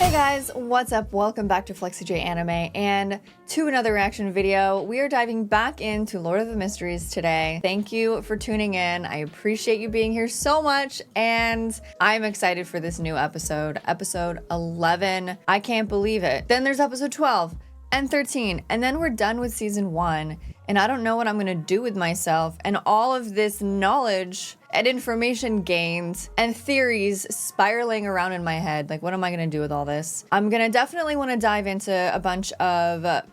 Hey guys, what's up? Welcome back to FlexiJ Anime and to another reaction video. We are diving back into Lord of the Mysteries today. Thank you for tuning in. I appreciate you being here so much and I'm excited for this new episode, episode 11. I can't believe it. Then there's episode 12 and 13 and then we're done with season 1 and I don't know what I'm gonna do with myself and all of this knowledge and information gained and theories spiraling around in my head. Like, what am I gonna do with all this? I'm gonna definitely wanna dive into a bunch of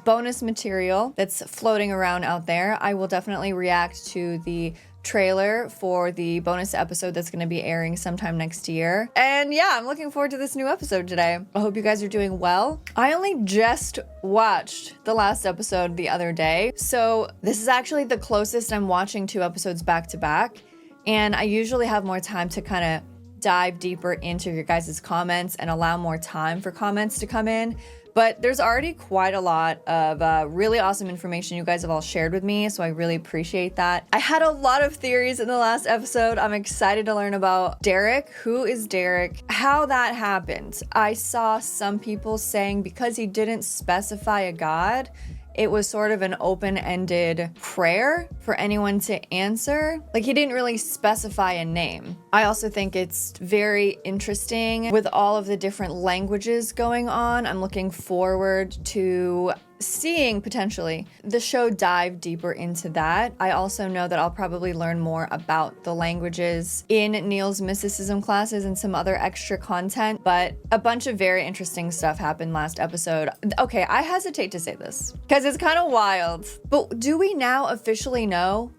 bonus material that's floating around out there. I will definitely react to the trailer for the bonus episode that's going to be airing sometime next year. And yeah, I'm looking forward to this new episode today. I hope you guys are doing well. I only just watched the last episode the other day, so this is actually the closest I'm watching 2 episodes back to back. And I usually have more time to kind of dive deeper into your guys' comments and allow more time for comments to come in. But there's already quite a lot of really awesome information you guys have all shared with me, so I really appreciate that. I had a lot of theories in the last episode. I'm excited to learn about Derek. Who is Derek? How that happened. I saw some people saying because he didn't specify a god, it was sort of an open-ended prayer for anyone to answer. Like, he didn't really specify a name. I also think it's very interesting with all of the different languages going on. I'm looking forward to seeing, potentially, the show dive deeper into that. I also know that I'll probably learn more about the languages in Neil's mysticism classes and some other extra content, but a bunch of very interesting stuff happened last episode. Okay, I hesitate to say this because it's kind of wild, but do we now officially know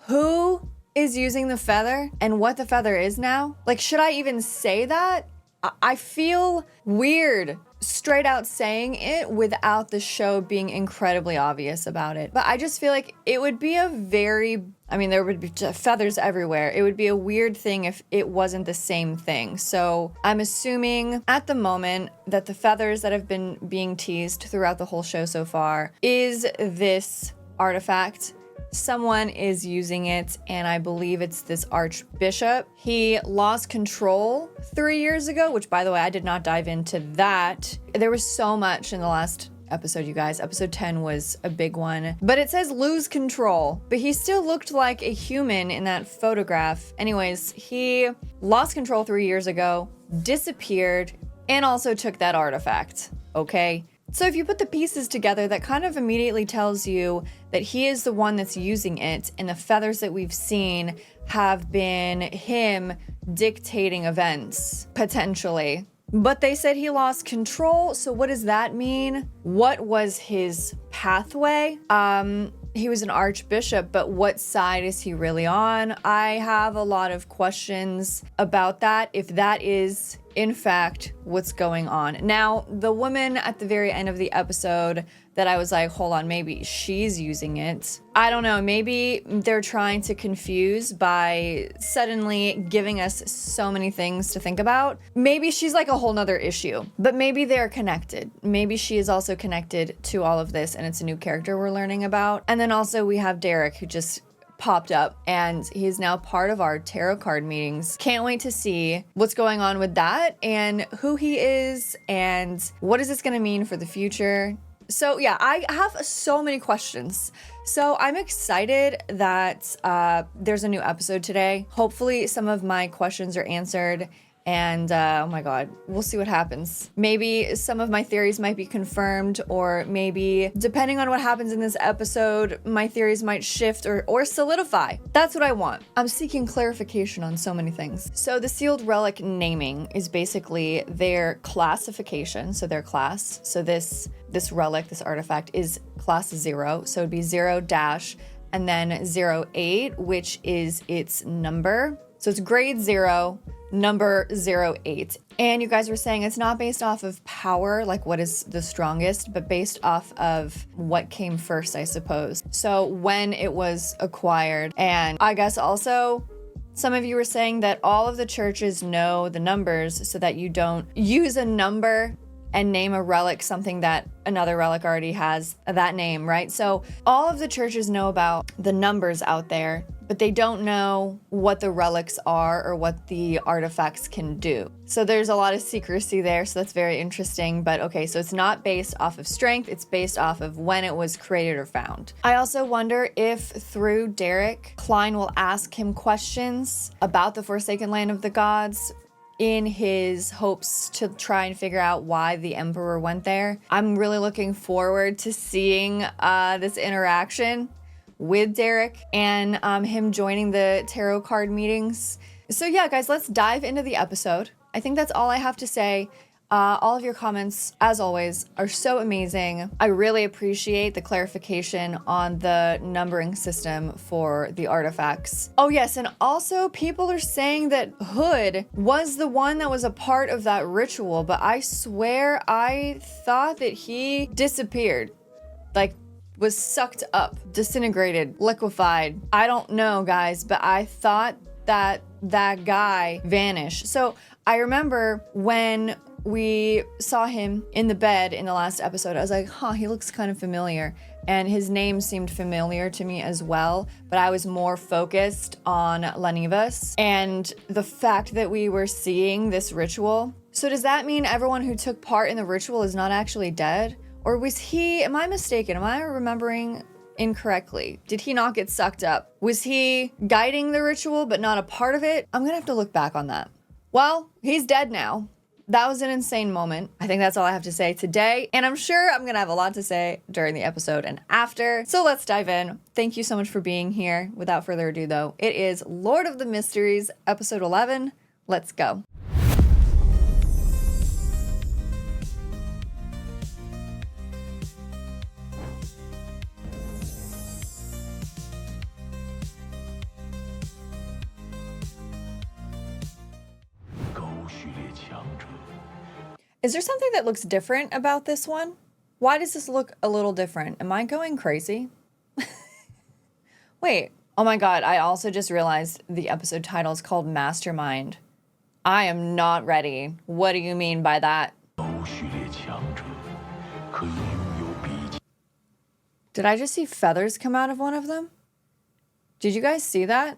who is using the feather and what the feather is now? Like, should I even say that? I feel weird straight out saying it without the show being incredibly obvious about it. But I just feel like it would be a very, I mean, there would be feathers everywhere. It would be a weird thing if it wasn't the same thing. So I'm assuming at the moment that the feathers that have been being teased throughout the whole show so far is this artifact. Someone is using it, and I believe it's this archbishop. He lost control 3 years ago, which, by the way, I did not dive into that. There was so much in the last episode, you guys. Episode 10 was a big one. But it says lose control, but he still looked like a human in that photograph. Anyways, he lost control 3 years ago, disappeared, and also took that artifact, okay? So if you put the pieces together, that kind of immediately tells you that he is the one that's using it, and the feathers that we've seen have been him dictating events, potentially. But they said he lost control, so what does that mean? What was his pathway? He was an archbishop, but what side is he really on? I have a lot of questions about that, if that is in fact what's going on. Now, the woman at the very end of the episode that I was like, hold on, maybe she's using it. I don't know, maybe they're trying to confuse by suddenly giving us so many things to think about. Maybe she's like a whole nother issue, but maybe they're connected. Maybe she is also connected to all of this and it's a new character we're learning about. And then also we have Derek, who just popped up and he's now part of our tarot card meetings. Can't wait to see what's going on with that and who he is and what is this going to mean for the future. So yeah, I have so many questions. So I'm excited that there's a new episode today. Hopefully some of my questions are answered. And oh my god, we'll see what happens. Maybe some of my theories might be confirmed, or maybe, depending on what happens in this episode, my theories might shift or solidify. That's what I want. I'm seeking clarification on so many things. So the sealed relic naming is basically their classification, so their class. So this relic, this artifact is class 0, so it'd be 0 dash and then 08, which is its number. So it's grade 0, number 08. And you guys were saying it's not based off of power, like what is the strongest, but based off of what came first, I suppose. So when it was acquired. And I guess also some of you were saying that all of the churches know the numbers so that you don't use a number and name a relic something that another relic already has that name, right? So all of the churches know about the numbers out there but they don't know what the relics are or what the artifacts can do. So there's a lot of secrecy there, so that's very interesting. But okay, so it's not based off of strength, it's based off of when it was created or found. I also wonder if through Derek, Klein will ask him questions about the Forsaken Land of the Gods in his hopes to try and figure out why the Emperor went there. I'm really looking forward to seeing this interaction with Derek and him joining the tarot card meetings. So yeah, guys, let's dive into the episode. I think that's all I have to say. All of your comments, as always, are so amazing. I really appreciate the clarification on the numbering system for the artifacts. Oh yes, and also people are saying that Hood was the one that was a part of that ritual, but I swear I thought that he disappeared. Like, was sucked up, disintegrated, liquefied. I don't know, guys, but I thought that that guy vanished. So I remember when we saw him in the bed in the last episode, I was like, huh, he looks kind of familiar. And his name seemed familiar to me as well, but I was more focused on Lanivas and the fact that we were seeing this ritual. So does that mean everyone who took part in the ritual is not actually dead? Or was he, am I mistaken? Am I remembering incorrectly? Did he not get sucked up? Was he guiding the ritual but not a part of it? I'm gonna have to look back on that. Well, he's dead now. That was an insane moment. I think that's all I have to say today. And I'm sure I'm gonna have a lot to say during the episode and after. So let's dive in. Thank you so much for being here. Without further ado though, it is Lord of the Mysteries, episode 11. Let's go. Is there something that looks different about this one? Why does this look a little different? Am I going crazy? Wait, oh my god, I also just realized the episode title is called Mastermind. I am not ready. What do you mean by that? Did I just see feathers come out of one of them? Did you guys see that?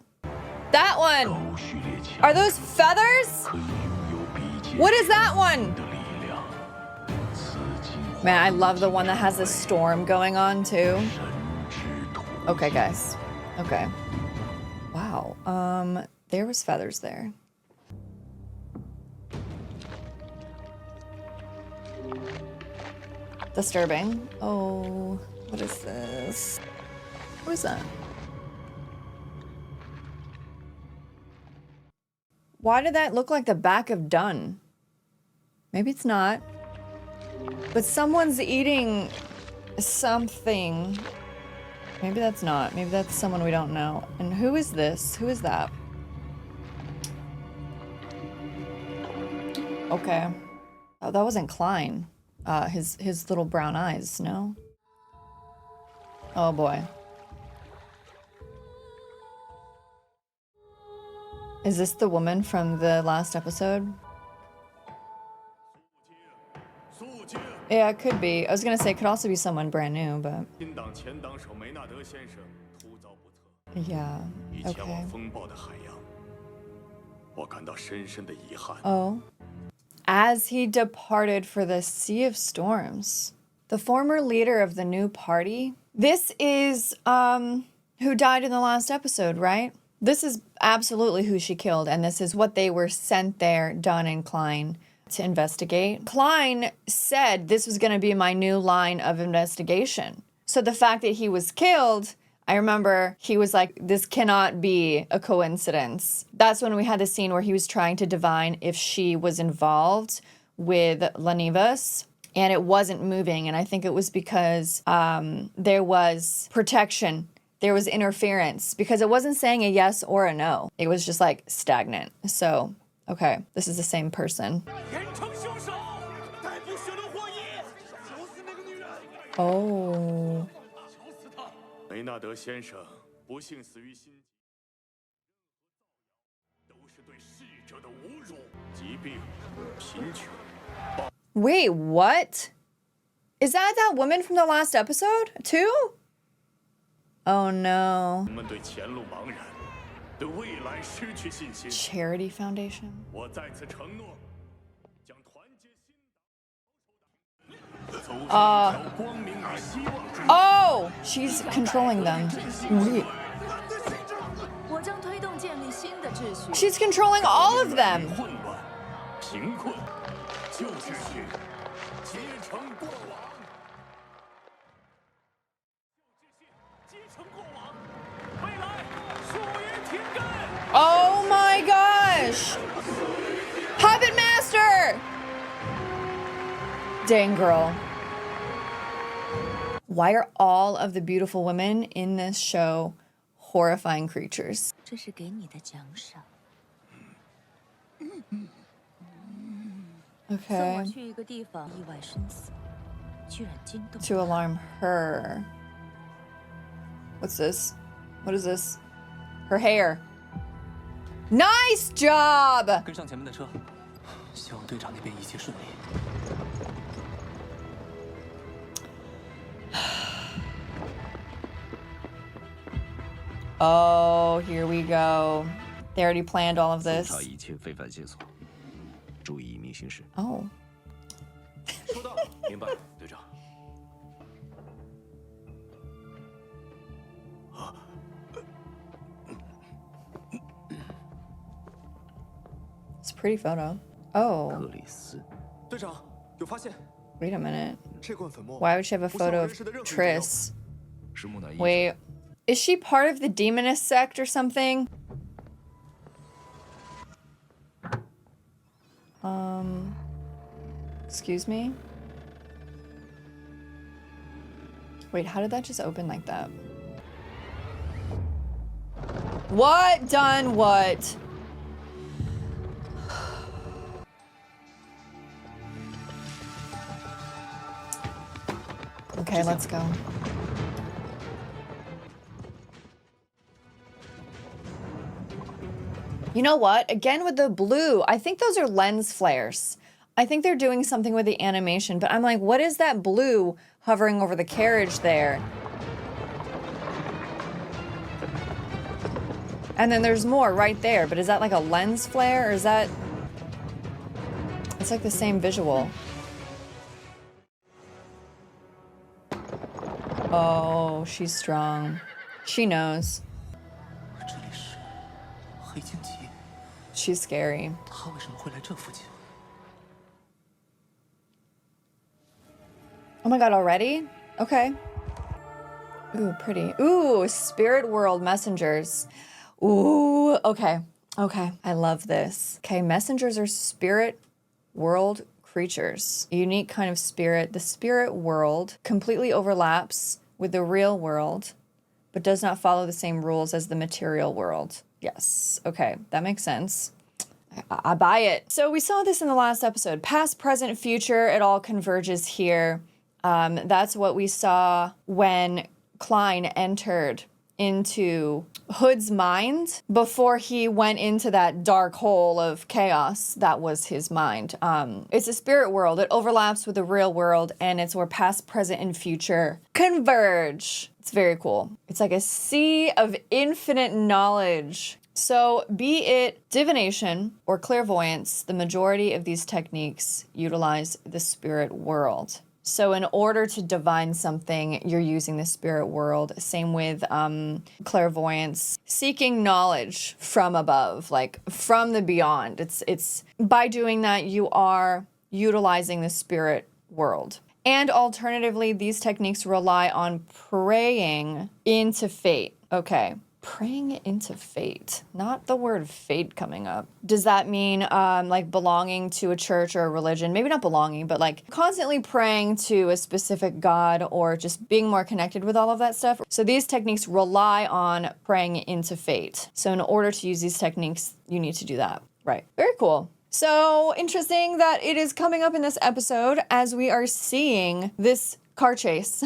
That one! Are those feathers? What is that one? Man, I love the one that has this storm going on too. Okay, guys. Okay. Wow. There was feathers there. Disturbing. Oh, what is this? What is that? Why did that look like the back of DUNN? Maybe it's not. But someone's eating something. Maybe that's not. Maybe that's someone we don't know. And who is this? Who is that? Okay. Oh, that wasn't Klein. His little brown eyes, no? Oh boy. Is this the woman from the last episode? Yeah, it could be. I was gonna say it could also be someone brand new, but... Yeah, okay. Oh. As he departed for the Sea of Storms. The former leader of the new party? This is, who died in the last episode, right? This is absolutely who she killed, and this is what they were sent there, DUNN and Klein, to investigate. Klein said this was going to be my new line of investigation. So the fact that he was killed, I remember he was like, this cannot be a coincidence. That's when we had the scene where he was trying to divine if she was involved with Lanivas, and it wasn't moving. And I think it was because there was protection. There was interference because it wasn't saying a yes or a no. It was just like stagnant. So, okay, this is the same person. Oh. Wait, what? Is that woman from the last episode, too? Oh no. Charity Foundation. Oh, she's controlling them. She's controlling all of them. Oh my gosh! Puppet Master! Dang, girl. Why are all of the beautiful women in this show horrifying creatures? Okay. To alarm her. What's this? What is this? Her hair. Nice job! 跟上前面的车，希望队长那边一切顺利。Oh, here we go. They already planned all of this. 查一切非法线索，注意隐秘行事。Oh. 收到，明白，队长。 It's a pretty photo. Oh. 克里斯，队长，有发现。 Wait a minute. 这罐粉末 Why would she have a 不是我 photo 认 of 识的任何一个 Triss? 是木乃伊。 Wait. Is she part of the demoness sect or something? Excuse me? Wait, how did that just open like that? What? Done what? Okay, let's go. You know what? Again with the blue, I think those are lens flares. I think they're doing something with the animation, but I'm like, what is that blue hovering over the carriage there? And then there's more right there, but is that like a lens flare or is that... It's like the same visual. Oh, she's strong. She knows. 这里是黑荆棘， She's scary. 他为什么会来这附近？ Oh my god, already? Okay. Ooh, pretty. Ooh, spirit world messengers. Ooh, okay. Okay, I love this. Okay, messengers are spirit world creatures. A unique kind of spirit. The spirit world completely overlaps with the real world, but does not follow the same rules as the material world. Yes, okay, that makes sense. I buy it. So we saw this in the last episode. Past, present, future, it all converges here. That's what we saw when Klein entered into Hood's mind before he went into that dark hole of chaos that was his mind. It's a spirit world. It overlaps with the real world, and it's where past, present, and future converge. It's very cool. It's like a sea of infinite knowledge. So be it divination or clairvoyance, the majority of these techniques utilize the spirit world. So in order to divine something, you're using the spirit world. Same with clairvoyance, seeking knowledge from above, like from the beyond. It's by doing that, you are utilizing the spirit world. And alternatively, these techniques rely on praying into fate. Okay. Praying into fate, not the word fate coming up. Does that mean like belonging to a church or a religion? Maybe not belonging, but like constantly praying to a specific god or just being more connected with all of that stuff. So these techniques rely on praying into fate. So in order to use these techniques, you need to do that. Right. Very cool. So interesting that it is coming up in this episode as we are seeing this car chase,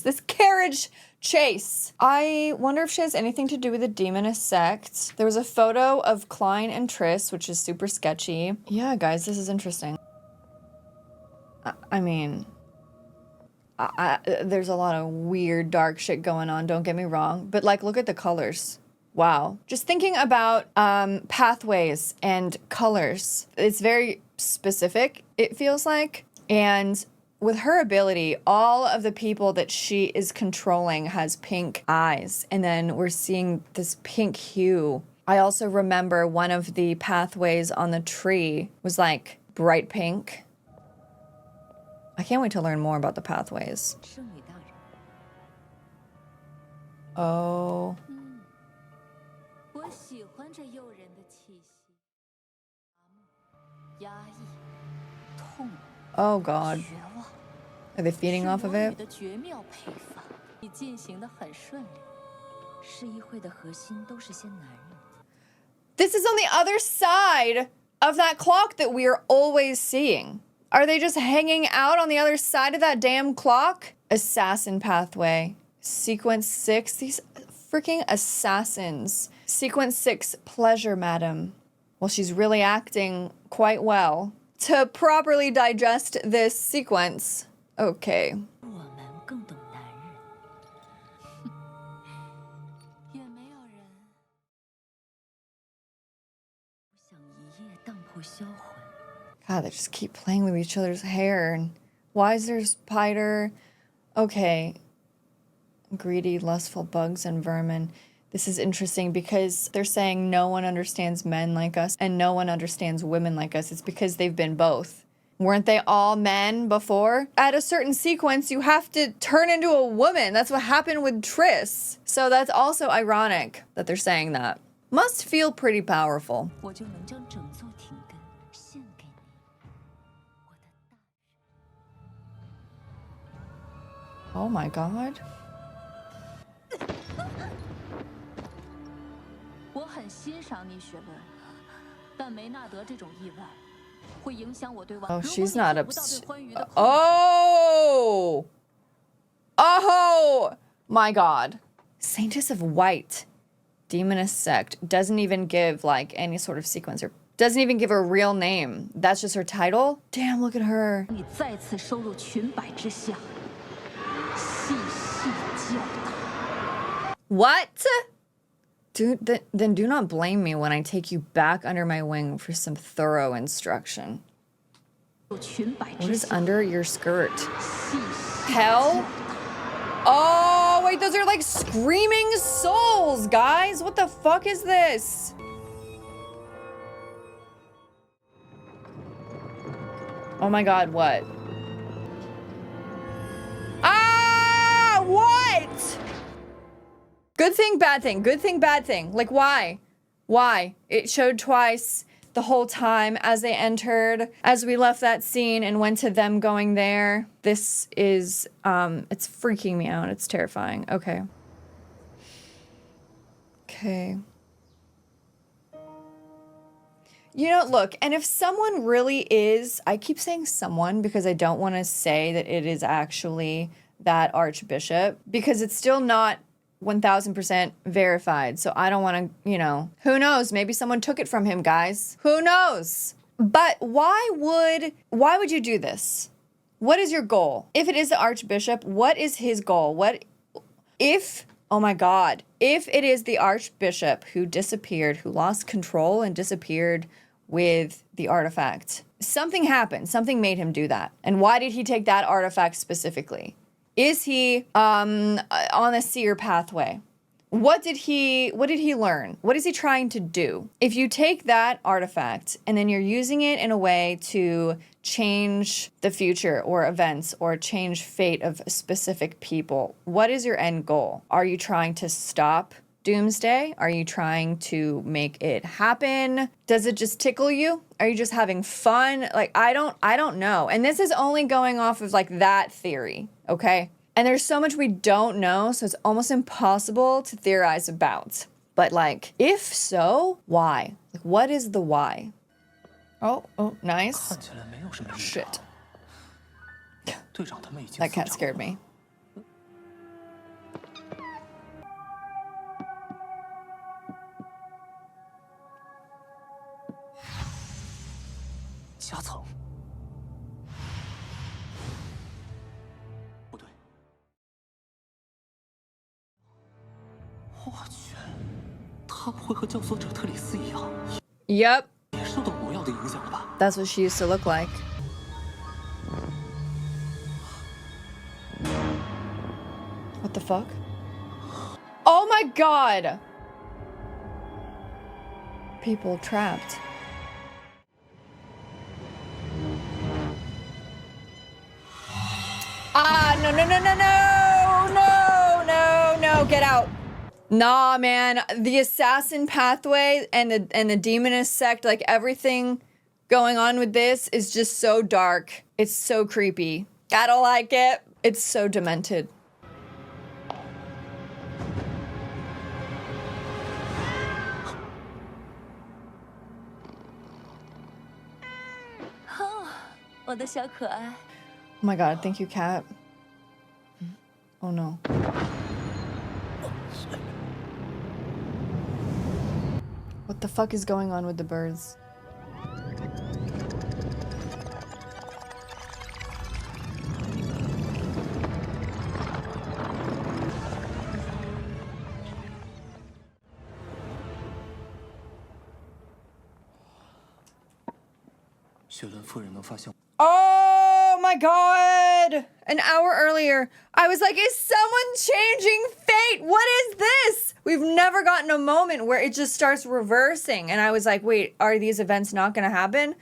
this carriage chase. I wonder if she has anything to do with the demoness sect. There was a photo of Klein and Triss, which is super sketchy. Yeah, guys, this is interesting. I mean, there's a lot of weird, dark shit going on, don't get me wrong. But, like, look at the colors. Wow. Just thinking about pathways and colors. It's very specific, it feels like. And with her ability, all of the people that she is controlling has pink eyes. And then we're seeing this pink hue. I also remember one of the pathways on the tree was like bright pink. I can't wait to learn more about the pathways. Oh. Oh God. Are they feeding off of it? This is on the other side of that clock that we are always seeing. Are they just hanging out on the other side of that damn clock? Assassin pathway. Sequence 6. These freaking assassins. Sequence 6, pleasure, madam. Well, she's really acting quite well to properly digest this sequence. Okay. God, they just keep playing with each other's hair. And why is there a spider? Okay. Greedy, lustful bugs and vermin. This is interesting because they're saying no one understands men like us and no one understands women like us. It's because they've been both. Weren't they all men before? At a certain sequence, you have to turn into a woman. That's what happened with Triss. So that's also ironic that they're saying that. Must feel pretty powerful. Oh my God. Oh, she's not upset. Oh! Oh! My God. Saintess of White. Demoness sect. Doesn't even give, like, any sort of sequence or doesn't even give her a real name. That's just her title? Damn, look at her. What? Dude, then do not blame me when I take you back under my wing for some thorough instruction. What is under your skirt? Hell? Oh, wait, those are like screaming souls, guys. What the fuck is this? Oh my God, what? Ah, what? Good thing, bad thing. Good thing, bad thing. Like, why? Why? It showed twice the whole time as they entered, as we left that scene and went to them going there. This is, it's freaking me out. It's terrifying. Okay. Okay. You know, look, and if someone really is, I keep saying someone because I don't want to say that it is actually that archbishop because it's still not 1000% verified. So I don't want to, you know, who knows? Maybe someone took it from him, guys. Who knows? But why would you do this? What is your goal? If it is the archbishop, what is his goal? Oh my God, if it is the archbishop who disappeared, who lost control and disappeared with the artifact, something happened, something made him do that. And why did he take that artifact specifically? Is he on a seer pathway? What did he learn? What is he trying to do? If you take that artifact and then you're using it in a way to change the future or events or change fate of specific people, what is your end goal? Are you trying to stop doomsday? Are you trying to make it happen? Does it just tickle you? Are you just having fun? Like, I don't know. And this is only going off of like that theory, okay? And there's so much we don't know, so it's almost impossible to theorize about. But like, if so, why? Like, what is the why? Oh, nice. Shit. That cat scared me. 他不会和教唆者特里斯一样， Yep, 也受到魔药的影响了吧？ that's what she used to look like. What the fuck? Oh my god! People trapped. Ah, no, no, no, no, no, no, no, no, get out. Nah, man, the assassin pathway and the demoness sect, like everything going on with this is just so dark. It's so creepy. I don't like it. It's so demented. Oh my god, thank you, cat. Oh no. What the fuck is going on with the birds? Oh my god! An hour earlier, I was like, is someone changing fate? What is this? We've never gotten a moment where it just starts reversing. And I was like, wait, are these events not gonna happen?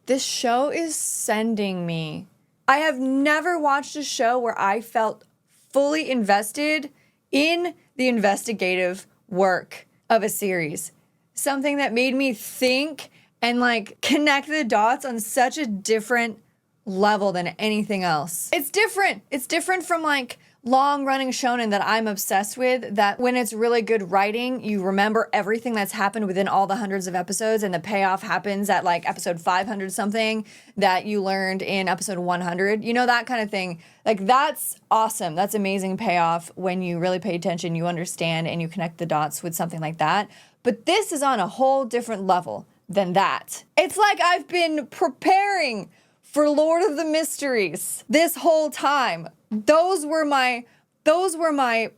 This show is sending me. I have never watched a show where I felt fully invested in the investigative work of a series. Something that made me think and like connect the dots on such a different level than anything else. It's different. It's different from like long running shonen that I'm obsessed with, that when it's really good writing, you remember everything that's happened within all the hundreds of episodes and the payoff happens at like episode 500 something that you learned in episode 100. You know, that kind of thing. Like that's awesome. That's amazing payoff when you really pay attention, you understand, and you connect the dots with something like that. But this is on a whole different level than that. It's like I've been preparing for Lord of the Mysteries this whole time. Those were my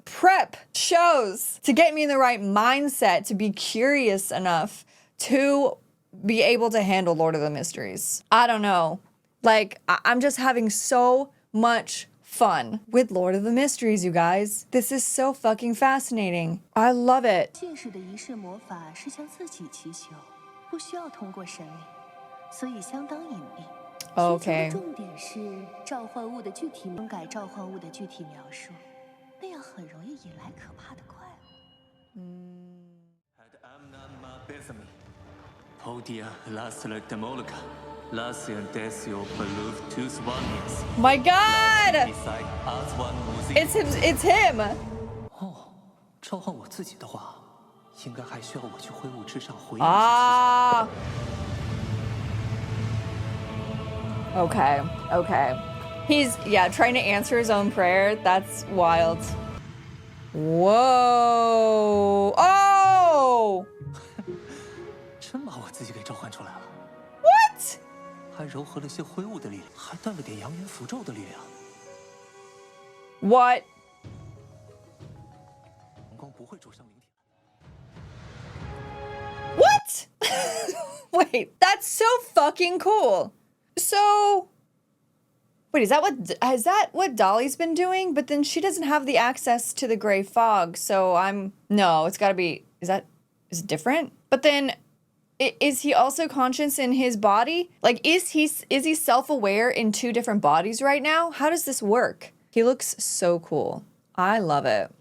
prep shows to get me in the right mindset to be curious enough to be able to handle Lord of the Mysteries. I don't know. Like, I'm just having so much fun with Lord of the Mysteries, you guys. This is so fucking fascinating. I love it. 现世的仪式魔法是向自己祈求，不需要通过神灵，所以相当隐秘。 Okay. 重点是召唤物的具体更改召唤物的具体描述，那样很容易引来可怕的怪物。My God! It's him. It's him. 哦，召唤我自己的话，应该还需要我去灰雾之上回应。Ah. Okay. Okay. He's trying to answer his own prayer. That's wild. Whoa. Oh. 真把我自己给召唤出来了。 What? 还糅合了些灰雾的力量，还带了点阳元符咒的力量。 What? 光不会灼伤灵体。 What? Wait, that's so fucking cool. So, wait, is that what Dolly's been doing? But then she doesn't have the access to the gray fog, so no, it's gotta be, is it different? But then, is he also conscious in his body? Like, is he self-aware in two different bodies right now? How does this work? He looks so cool. I love it.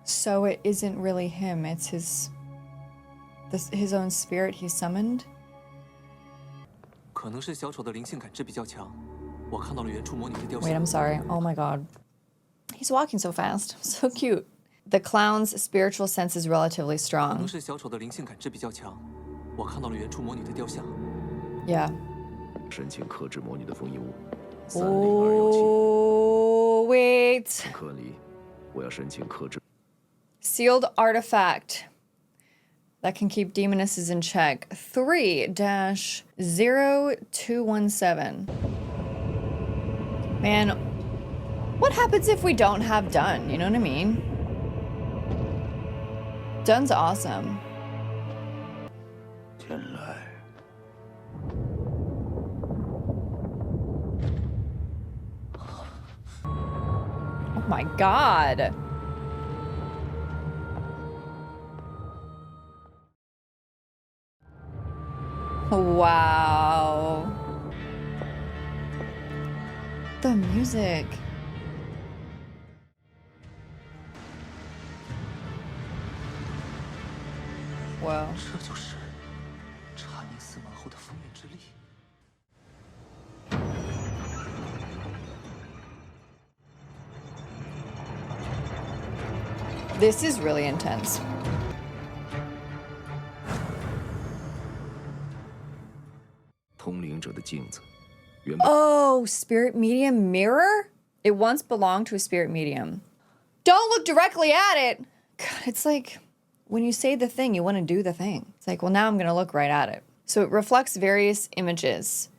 So it isn't really him, it's his own spirit he summoned? 可能是小丑的灵性感知比较强，我看到了原初魔女的雕像。 Wait, I'm sorry. Oh my god. He's walking so fast. So cute. The clown's spiritual sense is relatively 可 strong. 能是小丑的灵性感知比较强，我看到了原初魔女的雕像。 Yeah. 申请克制魔女的封印物30217。 Oh, wait. 克里，我要申请克制。 Sealed artifact. that can keep demonesses in check. 3-0217. Man, what happens if we don't have DUNN? You know what I mean? DUNN's awesome. 前来， Oh my god. Wow. The music. Wow. 这就是查宁死亡后的封印之力。 This is really intense. Oh, spirit medium mirror? It once belonged to a spirit medium. Don't look directly at it. God, it's like when you say the thing, you want to do the thing. It's like, well, now I'm going to look right at it. So it reflects various images.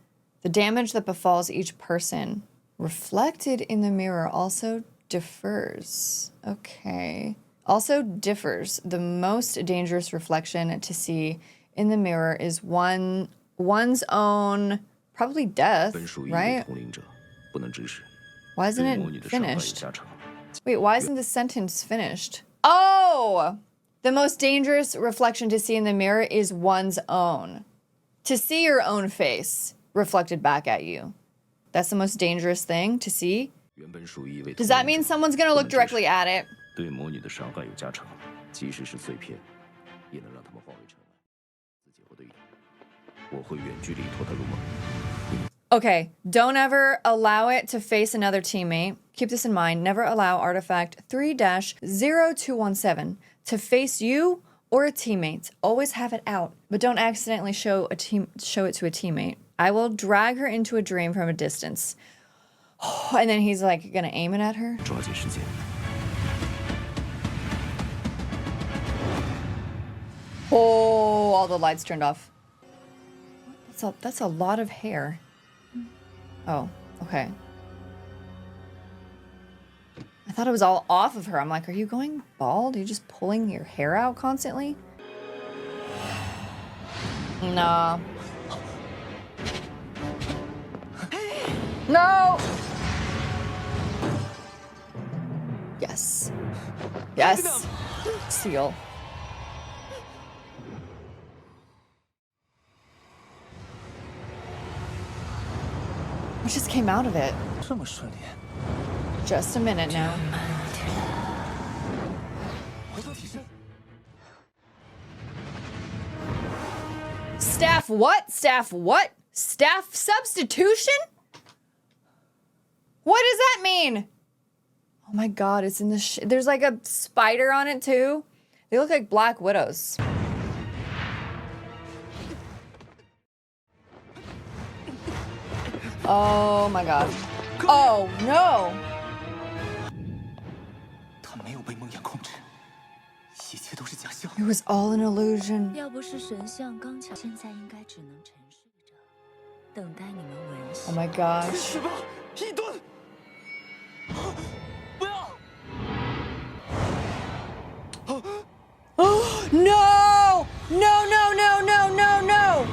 The damage that befalls each person reflected in the mirror also differs. Okay. Also differs. The most dangerous reflection to see in the mirror is one's own, probably death, right? Why isn't it finished? Wait, why isn't the sentence finished? Oh! The most dangerous reflection to see in the mirror is one's own. To see your own face reflected back at you. That's the most dangerous thing to see? Does that mean someone's gonna look directly at it? 对魔女的伤害有加成，即使是碎片，也能让他们化为尘埃。自己和队友，我会远距离拖他入梦。 Okay, don't ever allow it to face another teammate. Keep this in mind. Never allow artifact 3-0217 to face you or a teammate. Always have it out, but don't accidentally show it to a teammate. I will drag her into a dream from a distance. And then he's like gonna aim it at her. 抓紧时间。 Oh, all the lights turned off. That's a lot of hair. Oh, okay. I thought it was all off of her. I'm like, are you going bald? Are you just pulling your hair out constantly? Nah. No! Yes. Yes. Seal. What just came out of it? 这么顺利。 Just a minute now. 回头提升。 Staff what? Staff what? Staff substitution? What does that mean? Oh my god, it's in the there's like a spider on it too. They look like Black Widows. Oh my god. Oh no. 他没有被梦魇控制，一切都是假象。 It was all an illusion. 要不是神像刚巧，现在应该只能沉睡着，等待你们闻醒。 Oh my gosh. 是吧？一吨！不要！ Oh no! No, no, no, no, no, no!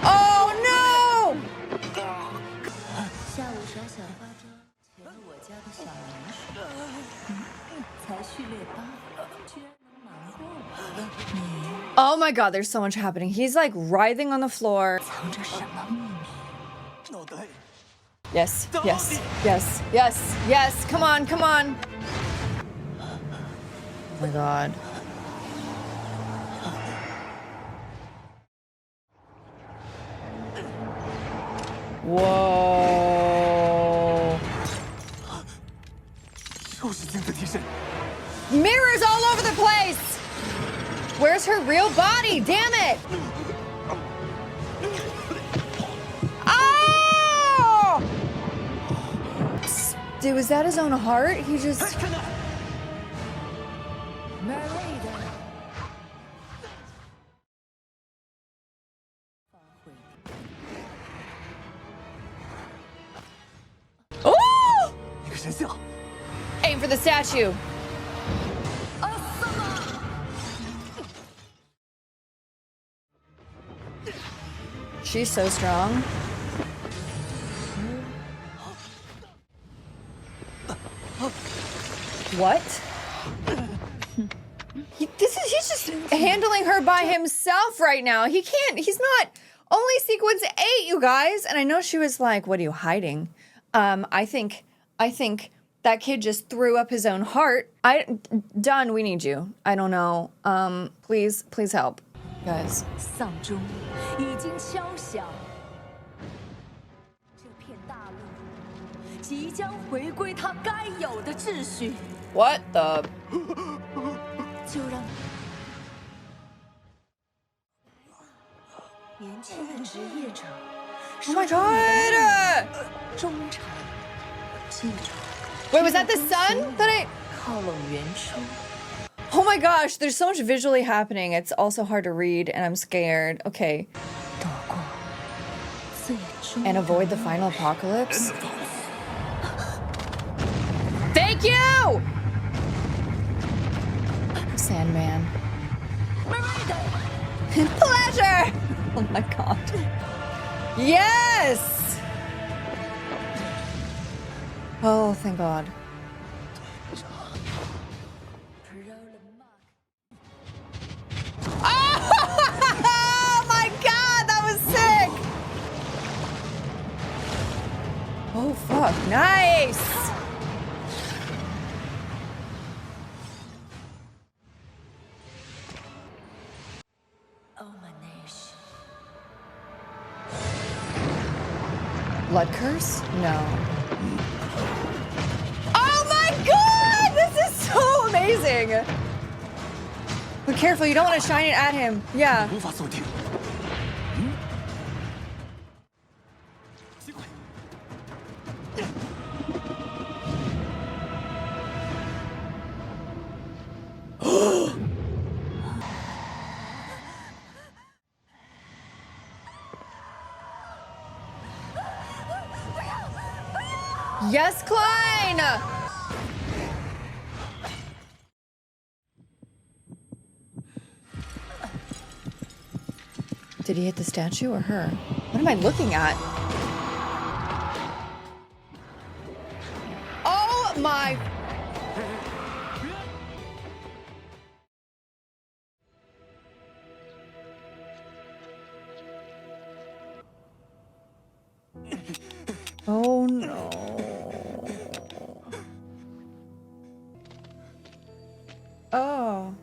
Oh no! 下午耍小花招，潜入我家的小老鼠，才序列8，居然能瞒过我。你 Oh my god, there's so much happening. He's like writhing on the floor. 藏着什么秘密？ 脑袋。 Yes, yes, yes, yes, yes. Come on, come on. Oh my god. Whoa. 又是镜子提升。 Mirrors all over the place. Where's her real body? Damn it. Oh! Dude, was that his own heart? He just... Oh! 那个神像， Aim for the statue. She's so strong. What? He's just handling her by himself right now. He's not only sequence 8, you guys. And I know she was like, what are you hiding? I think that kid just threw up his own heart. Dunn, we need you. I don't know. Please help. Guys. 丧钟已经敲响，这片大陆即将回归它该有的秩序。 What the? 就让年轻的职业者 Oh my god! 忠诚，记住。 Wait, was that the sun that I... 靠拢元初。 Oh my gosh, there's so much visually happening. It's also hard to read, and I'm scared. Okay. 躲过最终 And avoid the final apocalypse. Thank you! Sandman. Pleasure! Oh my god. Yes! Oh, thank God. Oh my god, that was sick! Oh fuck, nice! Blood curse? No. Oh my god! This is so amazing! But careful, you don't want to shine it at him. Yeah. 无法锁定。机会。 Yes, Klein! Did he hit the statue or her? What am I looking at? Oh my... Oh no. Oh.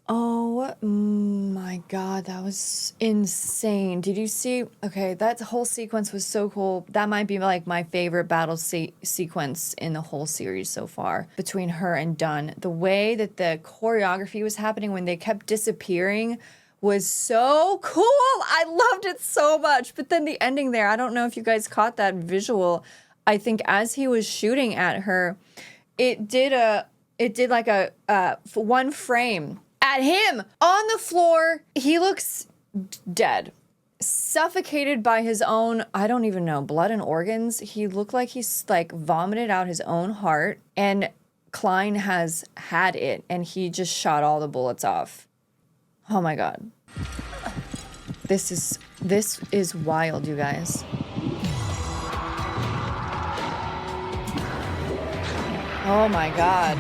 Oh my god, that was insane. Did you see? Okay, that whole sequence was so cool. That might be like my favorite battle sequence in the whole series so far between her and Dunn. The way that the choreography was happening when they kept disappearing was so cool. I loved it so much. But then the ending there, I don't know if you guys caught that visual. I think as he was shooting at her, it did like a one frame at him on the floor. He looks dead, suffocated by his own, I don't even know, blood and organs. He looked like he's like vomited out his own heart, and Klein has had it and he just shot all the bullets off. Oh my god. This is wild, you guys. Oh my god.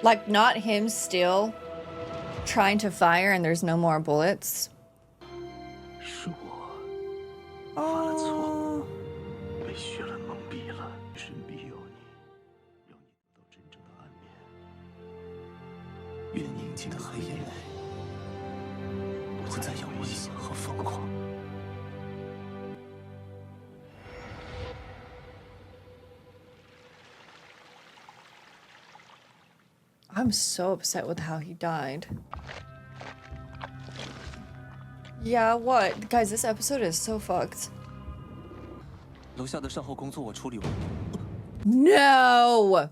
Like, not him still trying to fire and there's no more bullets. 是我犯了错误，被血轮蒙蔽了。神庇佑你，让你得到真正的安眠。愿宁静的黑夜内，不再有危险和疯狂。 I I'm so upset with how he died. Yeah, what? Guys, this episode is so fucked. 楼下的善后工作我处理完。 No!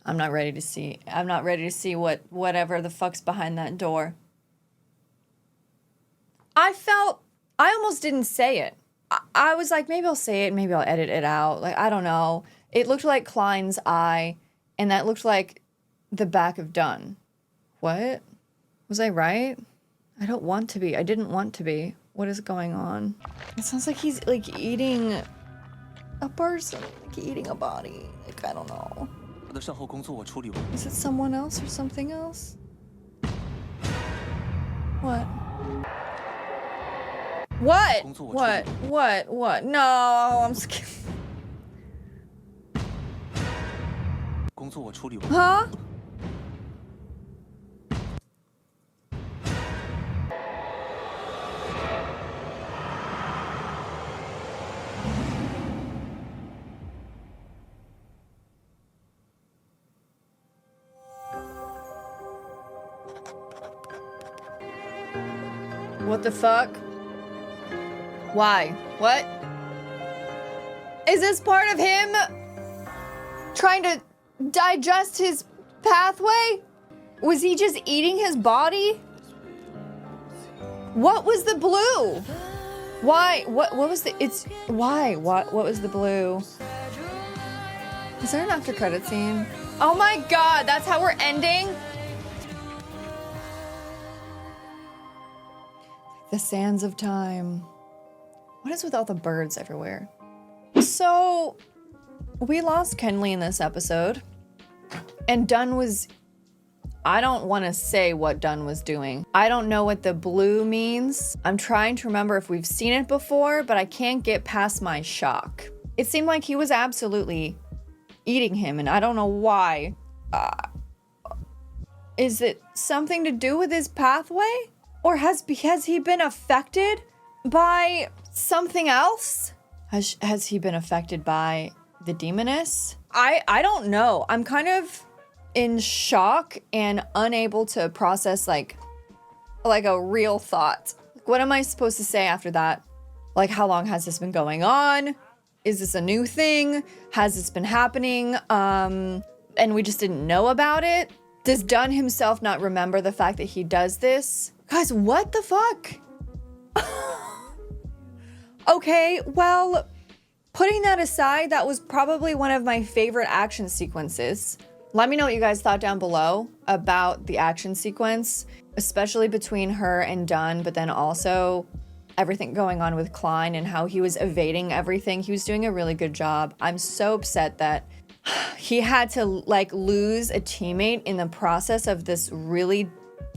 I'm not ready to see. I'm not ready to see whatever the fuck's behind that door. I almost didn't say it. I was like, maybe I'll say it, maybe I'll edit it out. Like, I don't know. It looked like Klein's eye, and that looked like the back of DUNN. What? Was I right? I don't want to be. I didn't want to be. What is going on? It sounds like he's like eating a person, like eating a body. Like, I don't know. 我的善后工作我处理完。 Is it someone else or something else? What? What? What? No, I'm scared. 工作我处理完。 Huh? What the fuck? Why? What? Is this part of him trying to digest his pathway? Was he just eating his body? What was the blue? Why? What was the, why? What was the blue? Is there an after credit scene? Oh my god, that's how we're ending? The sands of time. What is with all the birds everywhere? So, we lost Kenley in this episode. And DUNN was... I don't want to say what DUNN was doing. I don't know what the blue means. I'm trying to remember if we've seen it before, but I can't get past my shock. It seemed like he was absolutely eating him, and I don't know why. Is it something to do with his pathway? Or has he been affected by something else? Has he been affected by the demoness? I don't know. I'm kind of in shock and unable to process like a real thought. What am I supposed to say after that? Like, how long has this been going on? Is this a new thing? Has this been happening? And we just didn't know about it? Does DUNN himself not remember the fact that he does this? Guys, what the fuck? Okay, well, putting that aside, that was probably one of my favorite action sequences. Let me know what you guys thought down below about the action sequence, especially between her and DUNN, but then also everything going on with Klein and how he was evading everything. He was doing a really good job. I'm so upset that he had to like lose a teammate in the process of this really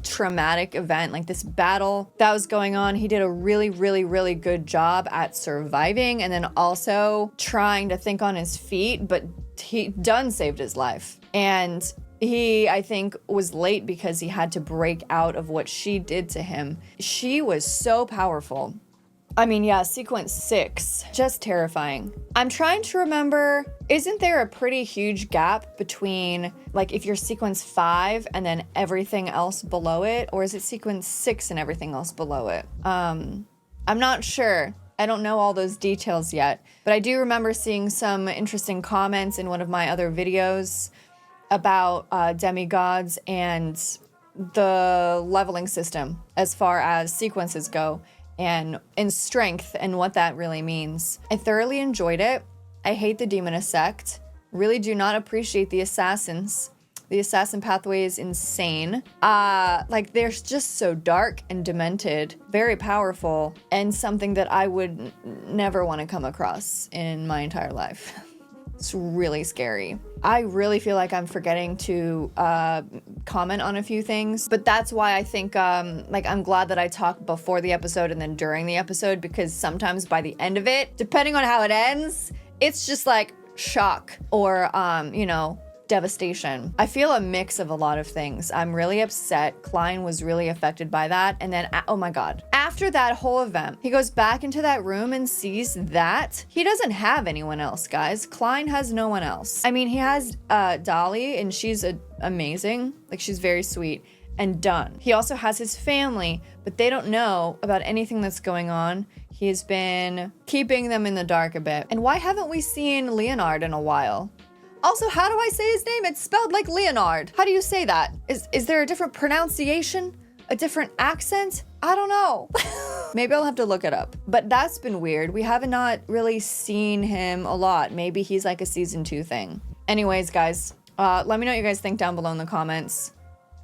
traumatic event, like this battle that was going on. He did a really, really, really good job at surviving and then also trying to think on his feet, but DUNN saved his life. And he, I think, was late because he had to break out of what she did to him. She was so powerful. I mean, yeah, sequence 6, just terrifying. I'm trying to remember, isn't there a pretty huge gap between, like, if you're sequence 5 and then everything else below it, or is it sequence 6 and everything else below it? I'm not sure. I don't know all those details yet, but I do remember seeing some interesting comments in one of my other videos about demigods and the leveling system as far as sequences go. And in strength and what that really means. I thoroughly enjoyed it. I hate the demoness sect. Really do not appreciate the assassins. The assassin pathway is insane. Like, they're just so dark and demented, very powerful, and something that I would never want to come across in my entire life. It's really scary. I really feel like I'm forgetting to comment on a few things, but that's why I think like I'm glad that I talked before the episode and then during the episode, because sometimes by the end of it, depending on how it ends, it's just like shock or you know, devastation. I feel a mix of a lot of things. I'm really upset. Klein was really affected by that. And then, oh my God, after that whole event, he goes back into that room and sees that he doesn't have anyone else, guys. Klein has no one else. I mean, he has Dolly, and she's amazing. Like, she's very sweet. And DUNN. He also has his family, but they don't know about anything that's going on. He's been keeping them in the dark a bit. And why haven't we seen Leonard in a while? Also, how do I say his name? It's spelled like Leonard. How do you say that? Is there a different pronunciation? A different accent? I don't know. Maybe I'll have to look it up. But that's been weird. We have not really seen him a lot. Maybe he's like a season 2 thing. Anyways, guys, let me know what you guys think down below in the comments.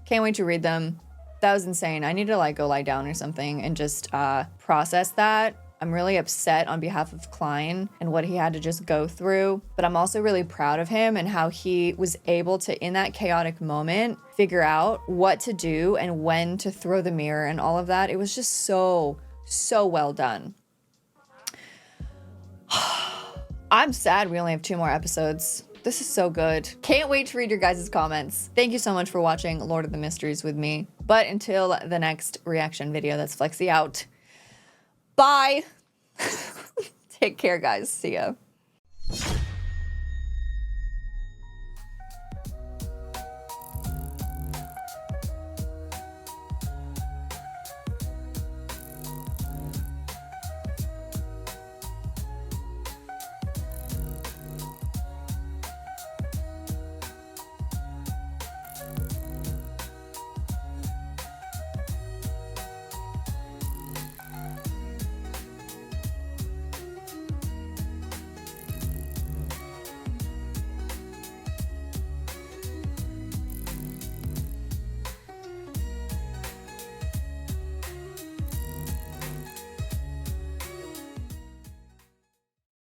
Can't wait to read them. That was insane. I need to like go lie down or something and just process that. I'm really upset on behalf of Klein and what he had to just go through, but I'm also really proud of him and how he was able to, in that chaotic moment, figure out what to do and when to throw the mirror and all of that. It was just so well done. I'm sad we only have 2 more episodes. This is so good. Can't wait to read your guys' comments. Thank you so much for watching Lord of the Mysteries with me. But until the next reaction video, that's Flexi out. Bye. Take care, guys. See ya.